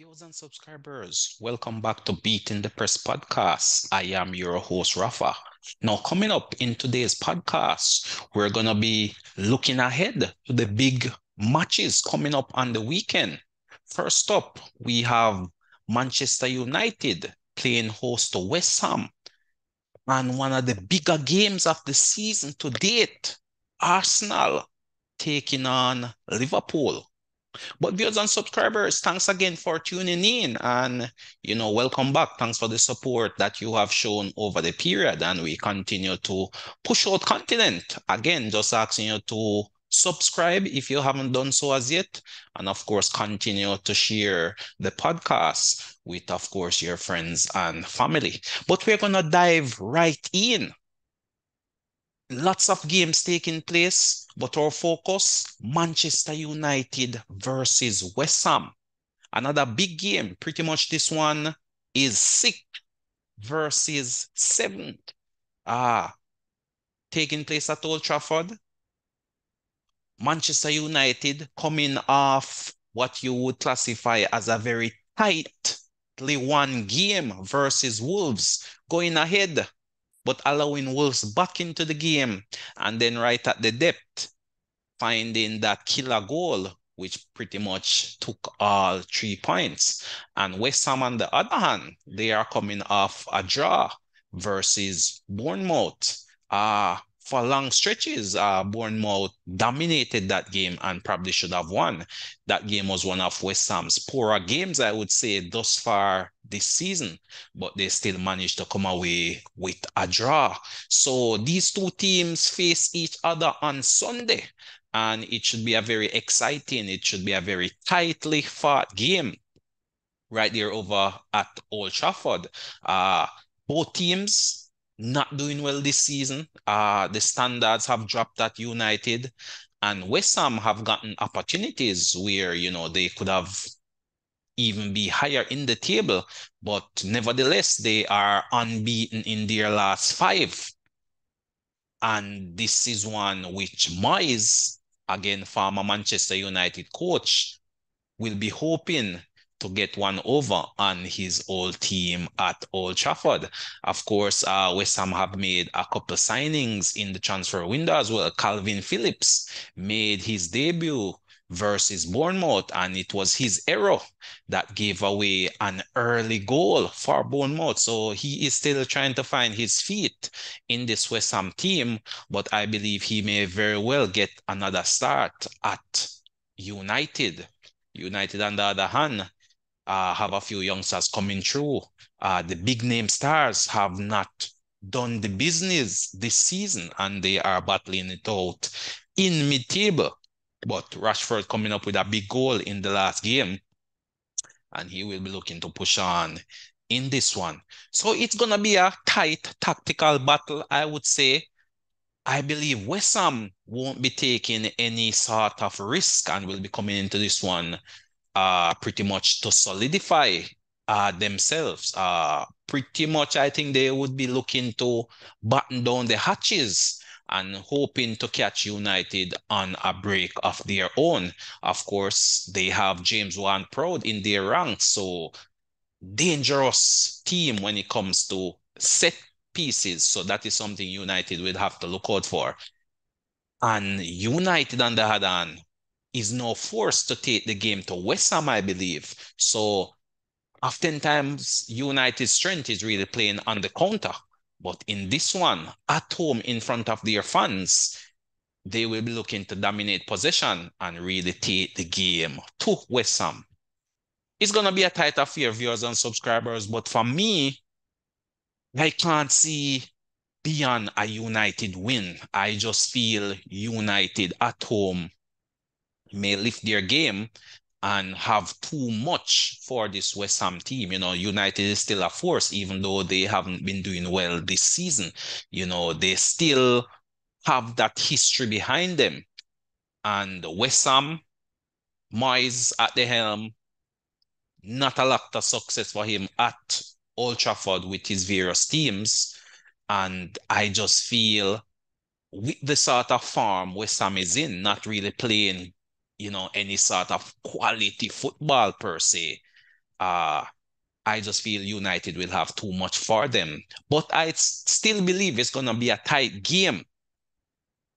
Viewers and subscribers, welcome back to Beating the Press podcast. I am your host, Rafa. Now, coming up in today's podcast, we're going to be looking ahead to the big matches coming up on the weekend. First up, we have Manchester United playing host to West Ham, and one of the bigger games of the season to date, Arsenal taking on Liverpool. But viewers and subscribers, thanks again for tuning in and welcome back. Thanks for the support that you have shown over the period, and we continue to push out content. Again, just asking you to subscribe if you haven't done so as yet, and of course, continue to share the podcast with, of course, your friends and family. But we're gonna dive right in. Lots of games taking place, but our focus, Manchester United versus West Ham. Another big game. Pretty much this one is sixth versus seventh. Ah, taking place at Old Trafford. Manchester United coming off what you would classify as a very tightly won game versus Wolves, going ahead but allowing Wolves back into the game. And then right at the depth, finding that killer goal, which pretty much took all 3 points. And West Ham, on the other hand, they are coming off a draw versus Bournemouth. For long stretches, Bournemouth dominated that game and probably should have won. That game was one of West Ham's poorer games, I would say, thus far this season, but they still managed to come away with a draw. So these two teams face each other on Sunday, and it should be a very exciting, it should be a very tightly fought game right there over at Old Trafford. Both teams not doing well this season. The standards have dropped at United, and West Ham have gotten opportunities where, they could have even be higher in the table, but nevertheless, they are unbeaten in their last five. And this is one which Moyes, again, former Manchester United coach, will be hoping to get one over on his old team at Old Trafford. Of course, West Ham have made a couple signings in the transfer window as well. Calvin Phillips made his debut versus Bournemouth, and it was his error that gave away an early goal for Bournemouth. So he is still trying to find his feet in this West Ham team, but I believe he may very well get another start at United. United, on the other hand, have a few youngsters coming through. The big name stars have not done the business this season, and they are battling it out in mid-table. But Rashford coming up with a big goal in the last game, and he will be looking to push on in this one. So it's going to be a tight tactical battle, I would say. I believe West Ham won't be taking any sort of risk and will be coming into this one pretty much to solidify themselves. Pretty much, I think they would be looking to batten down the hatches and hoping to catch United on a break of their own. Of course, they have James Ward-Prowse in their ranks, so dangerous team when it comes to set pieces. So that is something United will have to look out for. And United, on the other hand, is now forced to take the game to West Ham, I believe. So oftentimes, United's strength is really playing on the counter. But in this one, at home in front of their fans, they will be looking to dominate possession and really take the game to West Ham. It's going to be a tight affair, viewers and subscribers. But for me, I can't see beyond a United win. I just feel United at home may lift their game and have too much for this West Ham team. United is still a force, even though they haven't been doing well this season. They still have that history behind them. And West Ham, Moyes at the helm, not a lot of success for him at Old Trafford with his various teams. And I just feel with the sort of form West Ham is in, not really playing, any sort of quality football per se. I just feel United will have too much for them. But I still believe it's going to be a tight game.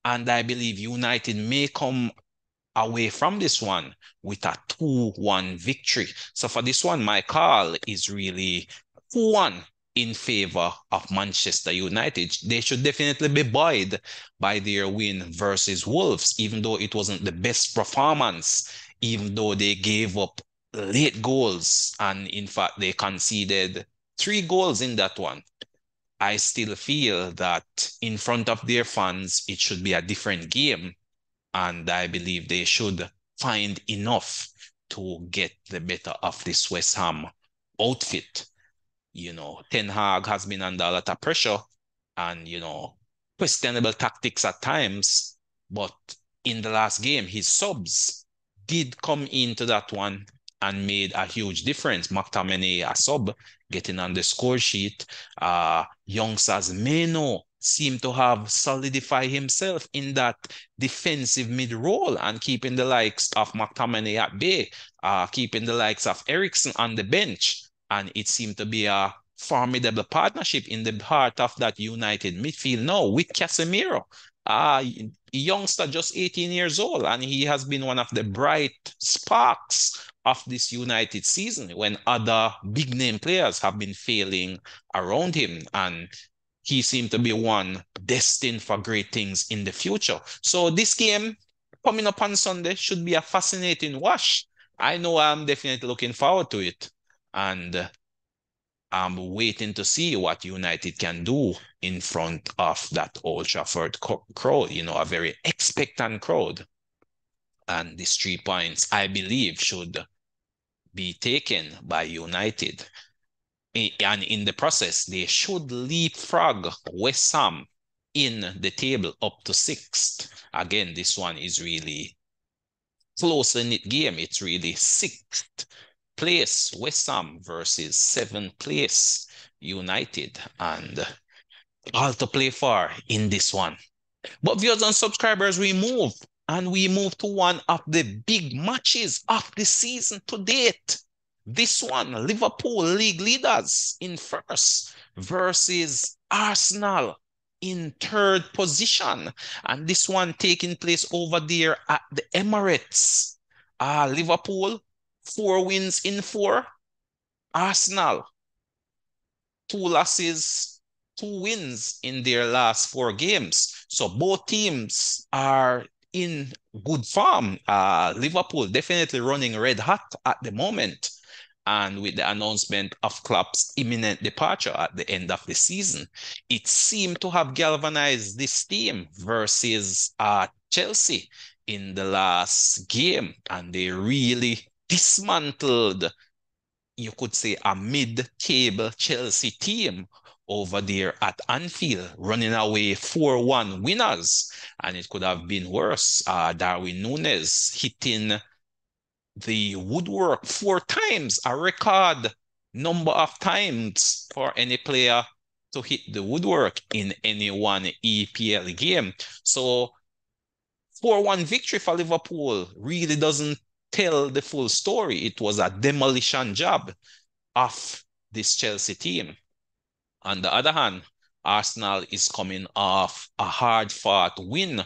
And I believe United may come away from this one with a 2-1 victory. So for this one, my call is really 2-1 in favor of Manchester United. They should definitely be buoyed by their win versus Wolves, even though it wasn't the best performance, even though they gave up late goals. And in fact, they conceded 3 goals in that one. I still feel that in front of their fans, it should be a different game, and I believe they should find enough to get the better of this West Ham outfit. Ten Hag has been under a lot of pressure and, questionable tactics at times. But in the last game, his subs did come into that one and made a huge difference. McTominay, a sub, getting on the score sheet. Youngsters Meno seem to have solidified himself in that defensive mid role and keeping the likes of McTominay at bay, keeping the likes of Ericsson on the bench. And it seemed to be a formidable partnership in the heart of that United midfield now with Casemiro. A youngster just 18 years old, and he has been one of the bright sparks of this United season when other big name players have been failing around him. And he seemed to be one destined for great things in the future. So this game coming up on Sunday should be a fascinating watch. I know I'm definitely looking forward to it. And I'm waiting to see what United can do in front of that Old Trafford crowd, a very expectant crowd. And these 3 points, I believe, should be taken by United. And in the process, they should leapfrog West Ham in the table up to 6th. Again, this one is really closely knit game. It's really 6th place West Ham versus 7th place United, and all to play for in this one. But viewers and subscribers, we move to one of the big matches of the season to date. This one, Liverpool league leaders in first versus Arsenal in third position. And this one taking place over there at the Emirates. Liverpool, 4 wins in 4. Arsenal, 2 losses, 2 wins in their last 4 games. So both teams are in good form. Liverpool definitely running red hot at the moment. And with the announcement of Klopp's imminent departure at the end of the season, it seemed to have galvanized this team versus Chelsea in the last game. And they really dismantled, you could say, a mid-table Chelsea team over there at Anfield, running away 4-1 winners. And it could have been worse. Darwin Núñez hitting the woodwork 4 times, a record number of times for any player to hit the woodwork in any one EPL game. So 4-1 victory for Liverpool really doesn't tell the full story. It was a demolition job of this Chelsea team. On the other hand, Arsenal is coming off a hard-fought win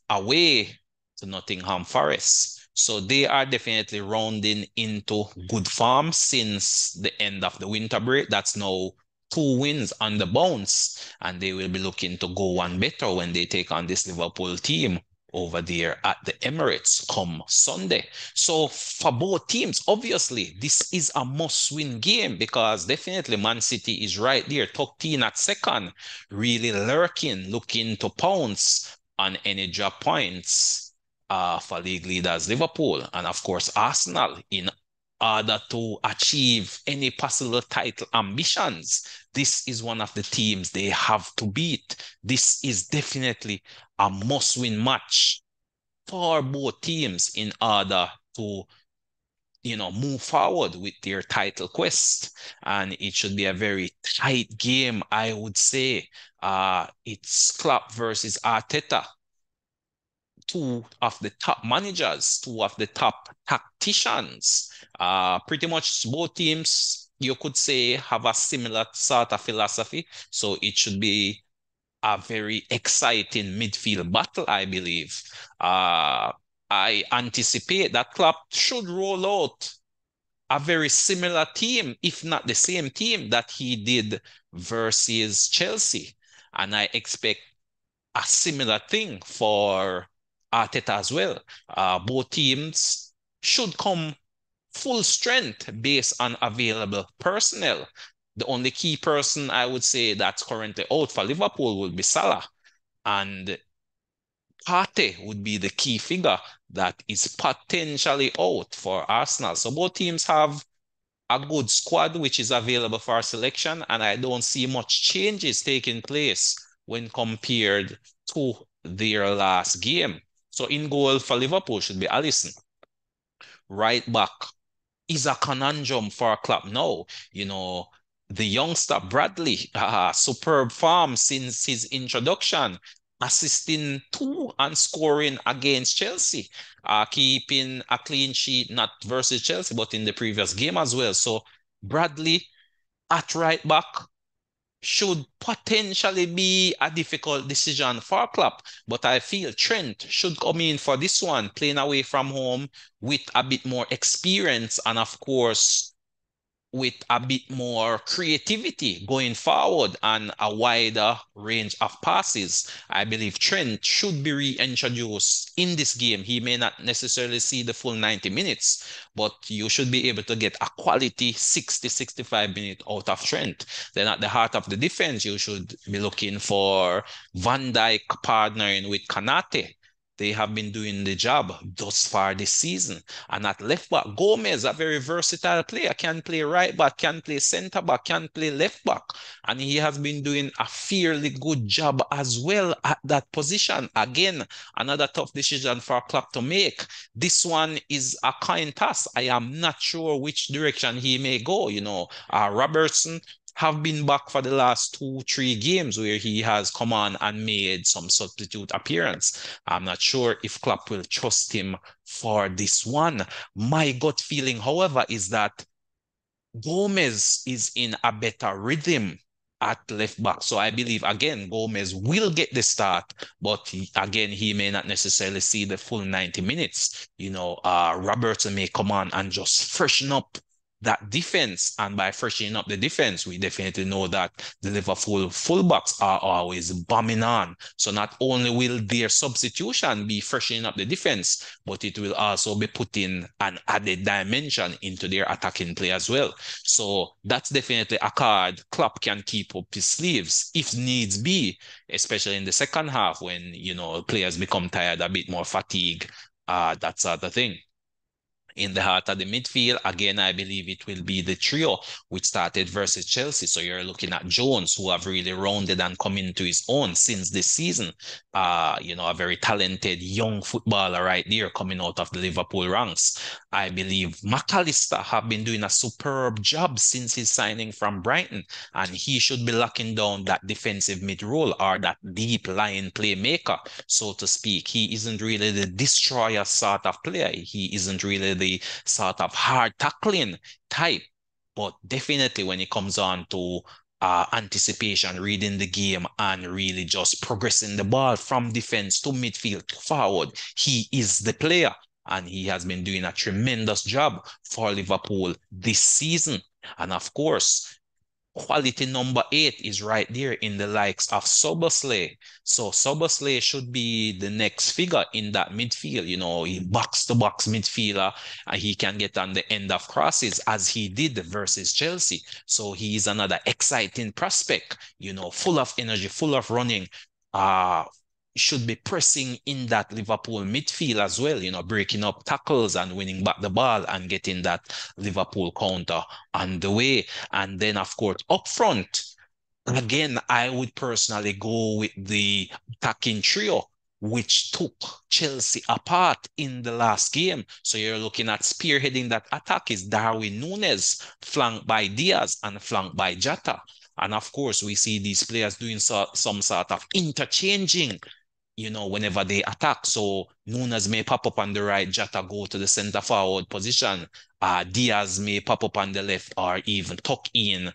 away to Nottingham Forest. So they are definitely rounding into good form since the end of the winter break. That's now 2 wins on the bounce, and they will be looking to go one better when they take on this Liverpool team over there at the Emirates come Sunday. So for both teams, obviously, this is a must-win game because definitely Man City is right there, tucked in at second, really lurking, looking to pounce on any drop points for league leaders Liverpool. And of course, Arsenal, in order to achieve any possible title ambitions, this is one of the teams they have to beat. This is definitely a must-win match for both teams in order to, move forward with their title quest. And it should be a very tight game, I would say. It's Klopp versus Arteta. two of the top managers, two of the top tacticians. Pretty much both teams, you could say, have a similar sort of philosophy. So it should be a very exciting midfield battle, I believe. I anticipate that Klopp should roll out a very similar team, if not the same team that he did versus Chelsea. And I expect a similar thing for Arteta as well. Both teams should come full strength based on available personnel. The only key person I would say that's currently out for Liverpool would be Salah. And Partey would be the key figure that is potentially out for Arsenal. So both teams have a good squad which is available for selection, and I don't see much changes taking place when compared to their last game. So in goal for Liverpool should be Alisson. Right back is a conundrum for a club now. You know, the youngster Bradley, superb form since his introduction, assisting two and scoring against Chelsea, keeping a clean sheet, not versus Chelsea, but in the previous game as well. So Bradley at right back should potentially be a difficult decision for Klopp, but I feel Trent should come in for this one, playing away from home with a bit more experience and, of course, with a bit more creativity going forward and a wider range of passes. I believe Trent should be reintroduced in this game. He may not necessarily see the full 90 minutes, but you should be able to get a quality 60, 65 minutes out of Trent. Then at the heart of the defense, you should be looking for Van Dijk partnering with Kanate. They have been doing the job thus far this season. And at left back, Gomez, a very versatile player, can play right back, can play centre back, can play left back. And he has been doing a fairly good job as well at that position. Again, another tough decision for Klopp to make. This one is a coin toss. I am not sure which direction he may go. Robertson have been back for the last 2, 3 games where he has come on and made some substitute appearance. I'm not sure if Klopp will trust him for this one. My gut feeling, however, is that Gomez is in a better rhythm at left back. So I believe, again, Gomez will get the start, but again, he may not necessarily see the full 90 minutes. Robertson may come on and just freshen up that defense. And by freshening up the defense, we definitely know that the Liverpool fullbacks are always bombing on. So not only will their substitution be freshening up the defense, but it will also be putting an added dimension into their attacking play as well. So that's definitely a card Klopp can keep up his sleeves if needs be, especially in the second half when, players become tired, a bit more fatigue, that sort of thing. In the heart of the midfield, again, I believe it will be the trio which started versus Chelsea. So you're looking at Jones, who have really rounded and come into his own since this season. A very talented young footballer right there coming out of the Liverpool ranks. I believe McAllister have been doing a superb job since his signing from Brighton, and he should be locking down that defensive mid role or that deep line playmaker, so to speak. He isn't really the destroyer sort of player. He isn't really the sort of hard tackling type, but definitely when it comes on to anticipation, reading the game, and really just progressing the ball from defense to midfield to forward, he is the player. And he has been doing a tremendous job for Liverpool this season. And of course, quality number 8 is right there in the likes of Soberslay. So Soberslay should be the next figure in that midfield. He box-to-box midfielder, and he can get on the end of crosses as he did versus Chelsea. So he is another exciting prospect, full of energy, full of running. Should be pressing in that Liverpool midfield as well, breaking up tackles and winning back the ball and getting that Liverpool counter on the way. And then, of course, up front, again, I would personally go with the attacking trio, which took Chelsea apart in the last game. So you're looking at spearheading that attack is Darwin Núñez, flanked by Diaz and flanked by Jota. And of course, we see these players doing some sort of interchanging whenever they attack. So Nunes may pop up on the right, Jota go to the center forward position. Diaz may pop up on the left or even tuck in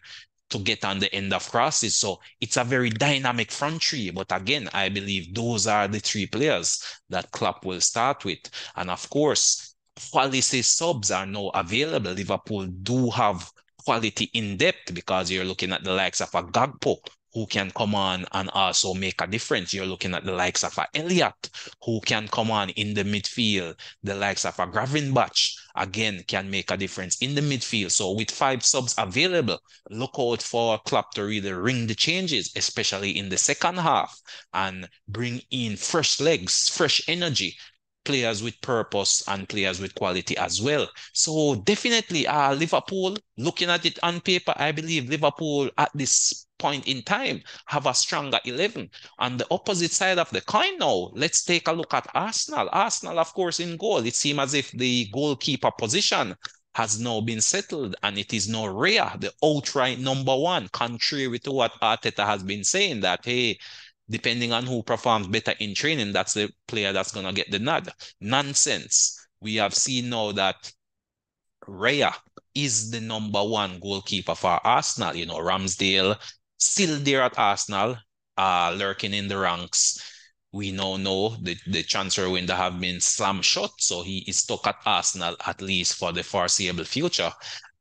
to get on the end of crosses. So it's a very dynamic front three. But again, I believe those are the three players that Klopp will start with. And of course, quality subs are now available. Liverpool do have quality in depth because you're looking at the likes of a Gakpo who can come on and also make a difference. You're looking at the likes of a Elliott who can come on in the midfield. The likes of a Gravenberch again can make a difference in the midfield. So with 5 subs available, look out for Klopp to really ring the changes, especially in the second half, and bring in fresh legs, fresh energy, players with purpose and players with quality as well. So definitely Liverpool, looking at it on paper, I believe Liverpool at this point in time have a stronger 11. On the opposite side of the coin now, let's take a look at Arsenal. Arsenal, of course, in goal. It seems as if the goalkeeper position has now been settled and it is now Raya, the outright number one, contrary to what Arteta has been saying that, hey, depending on who performs better in training, that's the player that's going to get the nod. Nonsense. We have seen now that Raya is the number one goalkeeper for Arsenal. Ramsdale still there at Arsenal, lurking in the ranks. We now know the transfer window have been slammed shut, so he is stuck at Arsenal at least for the foreseeable future.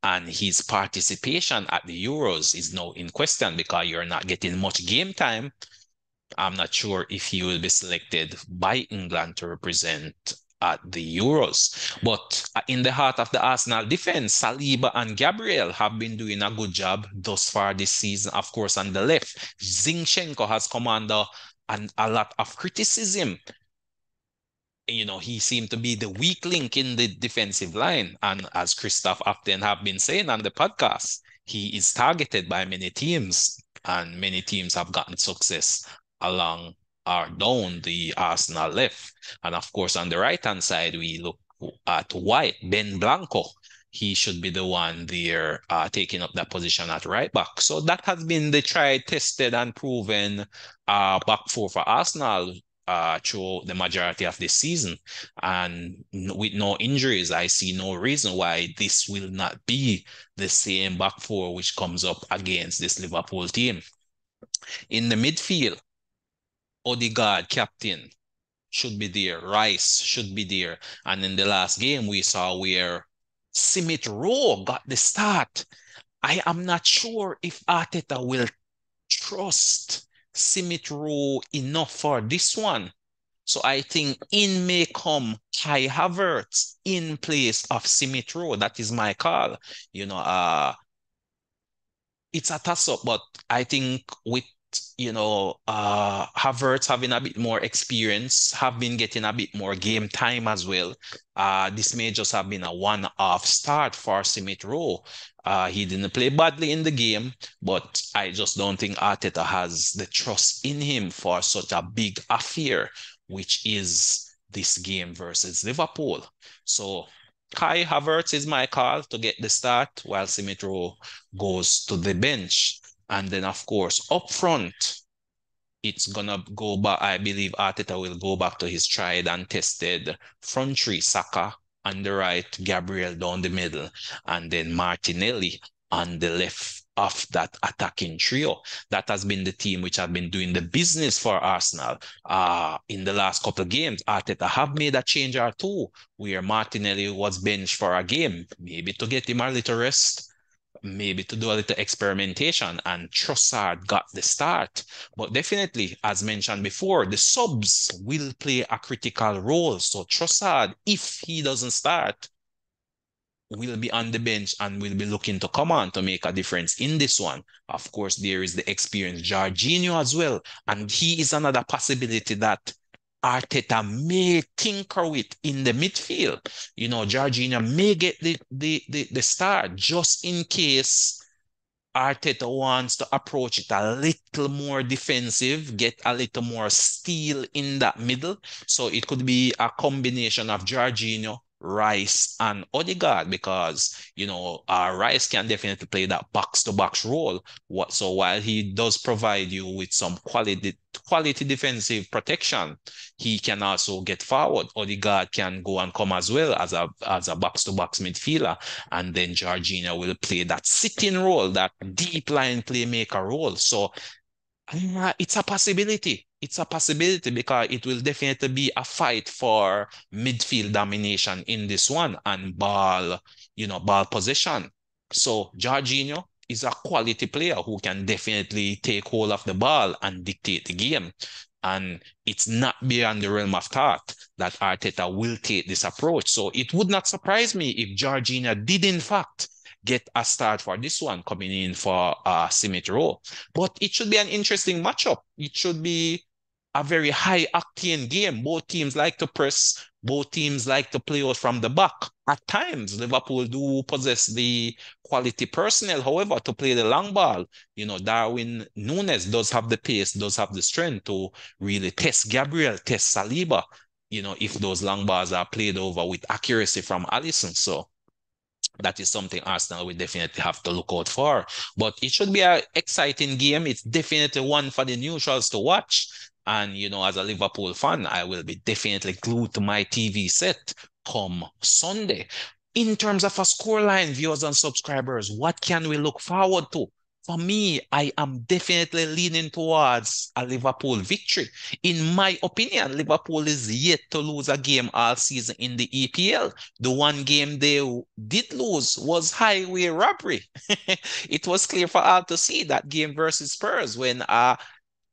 And his participation at the Euros is now in question because you're not getting much game time. I'm not sure if he will be selected by England to represent at the Euros. But in the heart of the Arsenal defense, Saliba and Gabriel have been doing a good job thus far this season. Of course, on the left, Zinchenko has come under a lot of criticism. He seemed to be the weak link in the defensive line. And as Christoph often have been saying on the podcast, he is targeted by many teams, and many teams have gotten success along or down the Arsenal left. And of course, on the right-hand side, we look at White, Ben Blanco. He should be the one there taking up that position at right back. So that has been the tried, tested, and proven back four for Arsenal through the majority of this season. And with no injuries, I see no reason why this will not be the same back four which comes up against this Liverpool team. In the midfield, Odegaard, captain, should be there. Rice should be there. And in the last game, we saw where Smith Rowe got the start. I am not sure if Arteta will trust Smith Rowe enough for this one. So I think in may come Kai Havertz in place of Smith Rowe. That is my call. It's a toss-up, but I think with Havertz having a bit more experience, have been getting a bit more game time as well. This may just have been a one-off start for Smith Rowe. He didn't play badly in the game, but I just don't think Arteta has the trust in him for such a big affair, which is this game versus Liverpool. So Kai Havertz is my call to get the start while Smith Rowe goes to the bench. And then, of course, up front, it's going to go back. I believe Arteta will go back to his tried and tested front three, Saka on the right, Gabriel down the middle, and then Martinelli on the left of that attacking trio. That has been the team which have been doing the business for Arsenal. In the last couple of games, Arteta have made a change or two where Martinelli was benched for a game, maybe to get him a little rest, maybe to do a little experimentation, and Trossard got the start. But definitely, as mentioned before, the subs will play a critical role. So Trossard, if he doesn't start, will be on the bench and will be looking to come on to make a difference in this one. Of course, there is the experienced Jorginho as well, and he is another possibility that Arteta may tinker with in the midfield. Jorginho may get the start just in case Arteta wants to approach it a little more defensive, get a little more steel in that middle. So it could be a combination of Jorginho, Rice and Odegaard because, Rice can definitely play that box-to-box role. So while he does provide you with some quality defensive protection, he can also get forward. Odegaard can go and come as well as a box-to-box midfielder, and then Jorginho will play that sitting role, that deep line playmaker role. So it's a possibility. It's a possibility because it will definitely be a fight for midfield domination in this one and ball possession. So Jorginho is a quality player who can definitely take hold of the ball and dictate the game. And it's not beyond the realm of thought that Arteta will take this approach. So it would not surprise me if Jorginho did in fact get a start for this one coming in for Smith Rowe. But it should be an interesting matchup. It should be a very high octane game. Both teams like to press, both teams like to play out from the back. At times, Liverpool do possess the quality personnel, however, to play the long ball. Darwin Núñez does have the pace, does have the strength to really test Gabriel, test Saliba, if those long balls are played over with accuracy from Alisson. So that is something Arsenal will definitely have to look out for. But it should be an exciting game. It's definitely one for the neutrals to watch. And, as a Liverpool fan, I will be definitely glued to my TV set come Sunday. In terms of a scoreline, viewers and subscribers, what can we look forward to? For me, I am definitely leaning towards a Liverpool victory. In my opinion, Liverpool is yet to lose a game all season in the EPL. The one game they did lose was highway robbery. It was clear for all to see that game versus Spurs when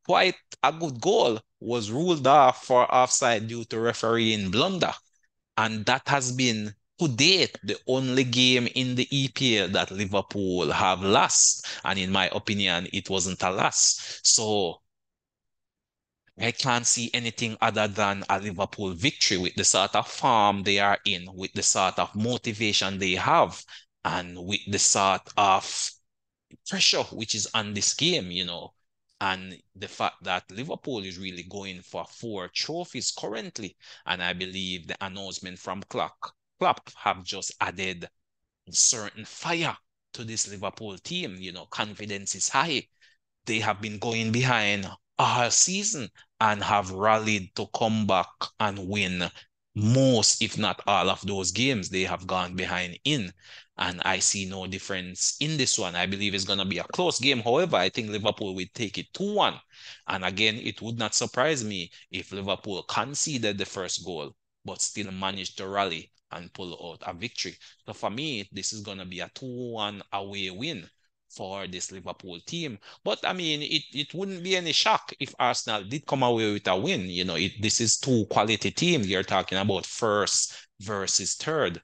quite a good goal was ruled off for offside due to refereeing blunder. And that has been, to date, the only game in the EPL that Liverpool have lost. And in my opinion, it wasn't a loss. So I can't see anything other than a Liverpool victory with the sort of form they are in, with the sort of motivation they have, and with the sort of pressure which is on this game. And the fact that Liverpool is really going for 4 trophies currently. And I believe the announcement from Klopp have just added certain fire to this Liverpool team. Confidence is high. They have been going behind all season and have rallied to come back and win most, if not all, of those games they have gone behind in. And I see no difference in this one. I believe it's going to be a close game. However, I think Liverpool will take it 2-1. And again, it would not surprise me if Liverpool conceded the first goal, but still managed to rally and pull out a victory. So for me, this is going to be a 2-1 away win for this Liverpool team. But I mean, it wouldn't be any shock if Arsenal did come away with a win. This is 2 quality teams. You're talking about first versus third.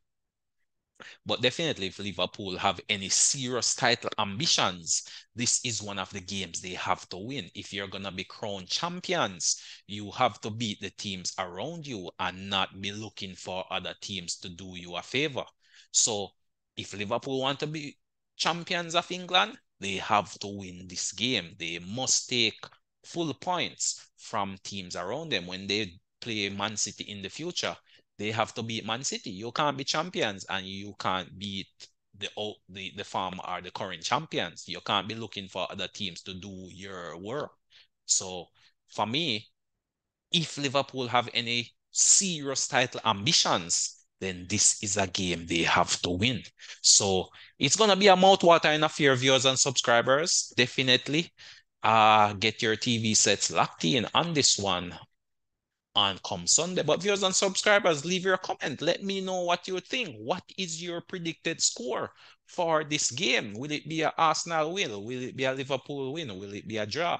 But definitely, if Liverpool have any serious title ambitions, this is one of the games they have to win. If you're going to be crowned champions, you have to beat the teams around you and not be looking for other teams to do you a favor. So if Liverpool want to be champions of England, they have to win this game. They must take full points from teams around them when they play Man City in the future. They have to beat Man City. You can't be champions and you can't beat the former or the current champions. You can't be looking for other teams to do your work. So for me, if Liverpool have any serious title ambitions, then this is a game they have to win. So it's gonna be a mouthwatering affair, viewers and subscribers. Definitely. Get your TV sets locked in on this one on come Sunday. But viewers and subscribers, leave your comment. Let me know what you think. What is your predicted score for this game? Will it be a Arsenal win? Will it be a Liverpool win? Will it be a draw?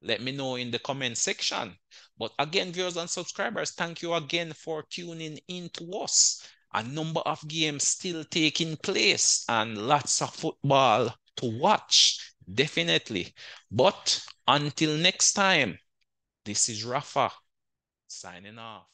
Let me know in the comment section. But again, viewers and subscribers, thank you again for tuning in to us. A number of games still taking place and lots of football to watch, definitely. But until next time, this is Rafa signing off.